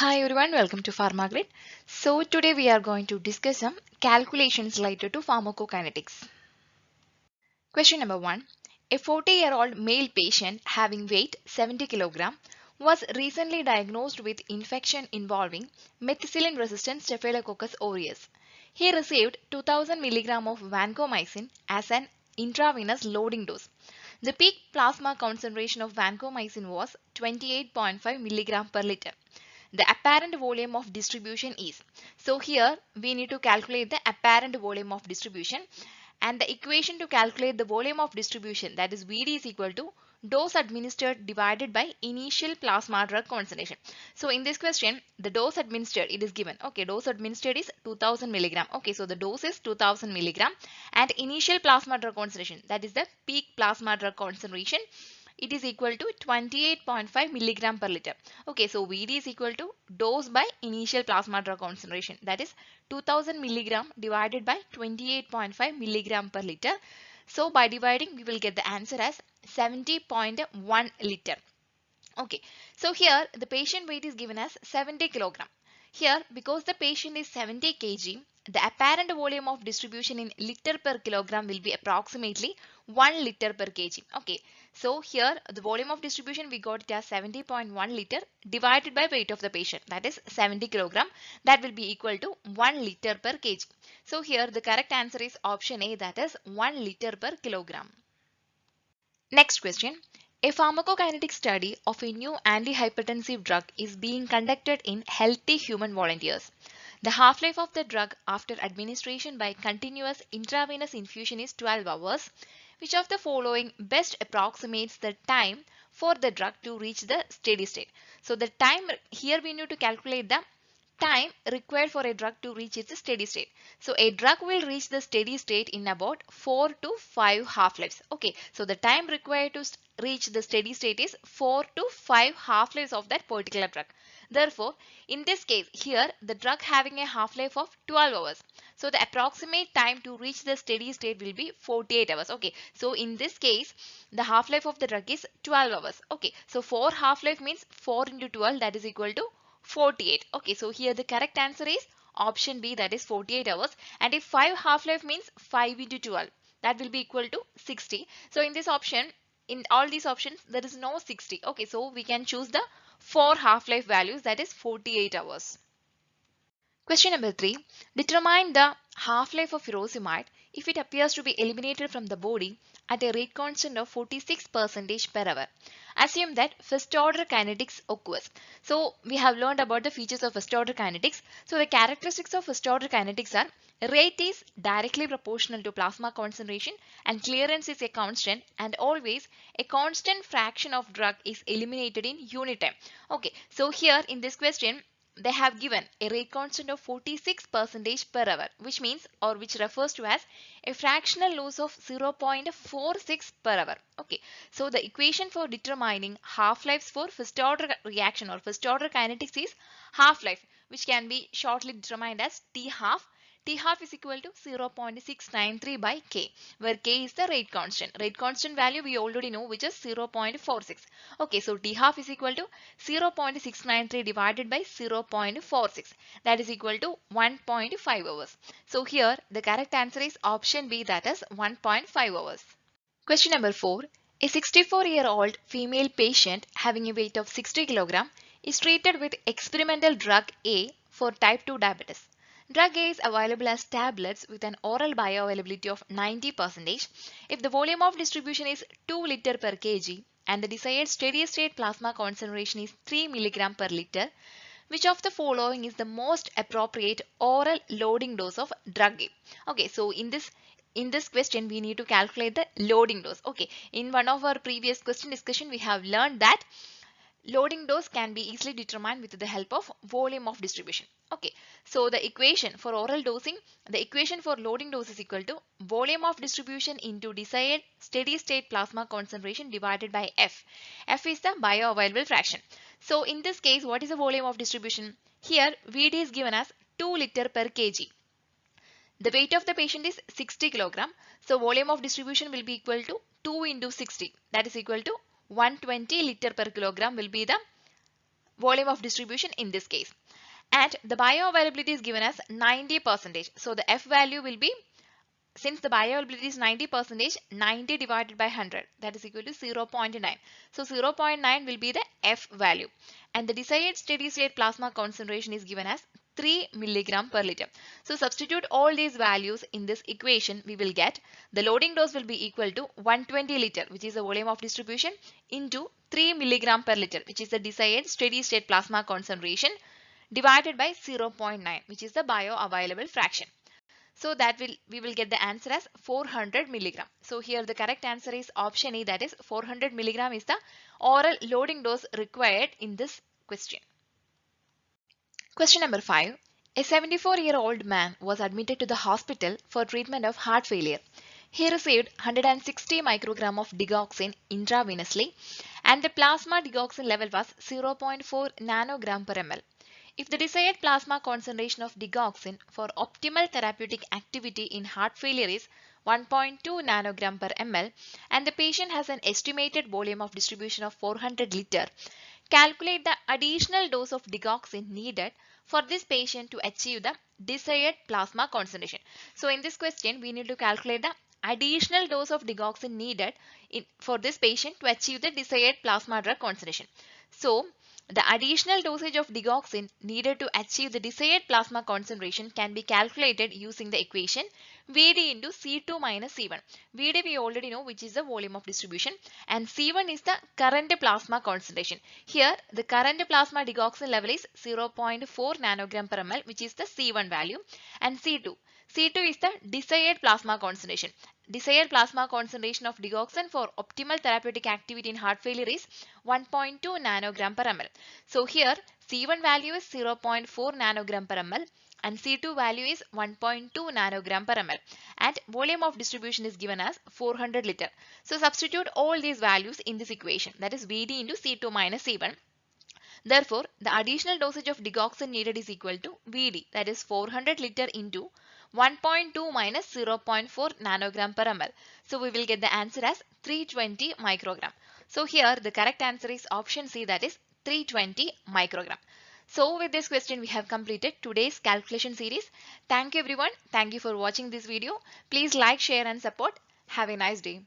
Hi everyone, welcome to PharmaGrid. So today we are going to discuss some calculations related to pharmacokinetics. Question number 1. A 40-year-old male patient having weight 70 kg was recently diagnosed with infection involving methicillin-resistant Staphylococcus aureus. He received 2000 mg of vancomycin as an intravenous loading dose. The peak plasma concentration of vancomycin was 28.5 mg per liter. The apparent volume of distribution is. So here we need to calculate the apparent volume of distribution, and the equation to calculate the volume of distribution, that is VD, is equal to dose administered divided by initial plasma drug concentration. So in this question, the dose administered, it is given. Okay, dose administered is 2000 milligram. Okay, so the dose is 2000 milligram, and initial plasma drug concentration, that is the peak plasma drug concentration, it is equal to 28.5 milligram per liter. Okay, so VD is equal to dose by initial plasma drug concentration, that is 2000 milligram divided by 28.5 milligram per liter. So by dividing, we will get the answer as 70.1 liter. Okay, so here the patient weight is given as 70 kilogram. Here, because the patient is 70 kg, the apparent volume of distribution in liter per kilogram will be approximately 1 liter per kg. Okay, so here the volume of distribution we got it as 70.1 liter divided by weight of the patient, that is 70 kilogram, that will be equal to 1 liter per kg. So here the correct answer is option A, that is 1 liter per kilogram. Next question. A pharmacokinetic study of a new antihypertensive drug is being conducted in healthy human volunteers. The half-life of the drug after administration by continuous intravenous infusion is 12 hours. Which of the following best approximates the time for the drug to reach the steady state? So the time here we need to calculate the time required for a drug to reach its steady state. So a drug will reach the steady state in about 4 to 5 half-lives. Okay, so the time required to reach the steady state is 4 to 5 half-lives of that particular drug. Therefore, in this case here the drug having a half-life of 12 hours. So the approximate time to reach the steady state will be 48 hours. Okay, so in this case the half-life of the drug is 12 hours. Okay, so 4 half-life means 4 into 12, that is equal to 48. Okay, so here the correct answer is option B, that is 48 hours. And if 5 half-life means 5 into 12, that will be equal to 60. So in this option, in all these options, there is no 60. Okay, so we can choose the 4 half-life values, that is 48 hours. Question number 3. Determine the half-life of furosemide if it appears to be eliminated from the body at a rate constant of 46% per hour. Assume that first order kinetics occurs. So we have learned about the features of first order kinetics. So the characteristics of first order kinetics are: rate is directly proportional to plasma concentration, and clearance is a constant, and always a constant fraction of drug is eliminated in unit time. Okay, so here in this question they have given a rate constant of 46% per hour, which means, or which refers to as, a fractional loss of 0.46 per hour. Okay, so the equation for determining half-lives for first order reaction or first order kinetics is half-life, which can be shortly determined as T half. T half is equal to 0.693 by K, where K is the rate constant. Rate constant value we already know, which is 0.46. Okay, so T half is equal to 0.693 divided by 0.46. That is equal to 1.5 hours. So here the correct answer is option B, that is 1.5 hours. Question number 4. A 64-year-old female patient having a weight of 60 kg is treated with experimental drug A for type 2 diabetes. Drug A is available as tablets with an oral bioavailability of 90% if the volume of distribution is 2 liter per kg and the desired steady state plasma concentration is 3 mg per liter. Which of the following is the most appropriate oral loading dose of drug A? Okay, so in this question we need to calculate the loading dose. Okay, in one of our previous question discussion we have learned that loading dose can be easily determined with the help of volume of distribution. Okay, so the equation for oral dosing, the equation for loading dose is equal to volume of distribution into desired steady state plasma concentration divided by F. F is the bioavailable fraction. So in this case, what is the volume of distribution? Here VD is given as 2 liter per kg. The weight of the patient is 60 kg. So volume of distribution will be equal to 2 into 60, that is equal to 120 liter per kilogram will be the volume of distribution in this case. And the bioavailability is given as 90%. So the F value will be, since the bioavailability is 90%, 90 divided by 100, that is equal to 0.9. So 0.9 will be the F value. And the desired steady state plasma concentration is given as 3 milligram per liter. So substitute all these values in this equation, we will get the loading dose will be equal to 120 liter, which is the volume of distribution, into 3 milligram per liter, which is the desired steady state plasma concentration, divided by 0.9, which is the bioavailable fraction. So that we will get the answer as 400 milligram. So here the correct answer is option E, that is 400 milligram is the oral loading dose required in this question. Question number 5. A 74-year-old man was admitted to the hospital for treatment of heart failure. He received 160 microgram of digoxin intravenously and the plasma digoxin level was 0.4 nanogram per ml. If the desired plasma concentration of digoxin for optimal therapeutic activity in heart failure is 1.2 nanogram per ml and the patient has an estimated volume of distribution of 400 liter, calculate the additional dose of digoxin needed for this patient to achieve the desired plasma concentration. So in this question, we need to calculate the additional dose of digoxin needed for this patient to achieve the desired plasma drug concentration. So the additional dosage of digoxin needed to achieve the desired plasma concentration can be calculated using the equation Vd into C2 minus C1. Vd we already know, which is the volume of distribution, and C1 is the current plasma concentration. Here the current plasma digoxin level is 0.4 nanogram per ml, which is the C1 value, and C2 is the desired plasma concentration. Desired plasma concentration of digoxin for optimal therapeutic activity in heart failure is 1.2 nanogram per ml. So here C1 value is 0.4 nanogram per ml and C2 value is 1.2 nanogram per ml and volume of distribution is given as 400 liter. So substitute all these values in this equation, that is Vd into C2 minus C1. Therefore, the additional dosage of digoxin needed is equal to Vd, that is 400 liter into 1.2 minus 0.4 nanogram per ml. So we will get the answer as 320 microgram. So here the correct answer is option C, that is 320 microgram. So with this question we have completed today's calculation series. Thank you everyone. Thank you for watching this video. Please like, share and support. Have a nice day.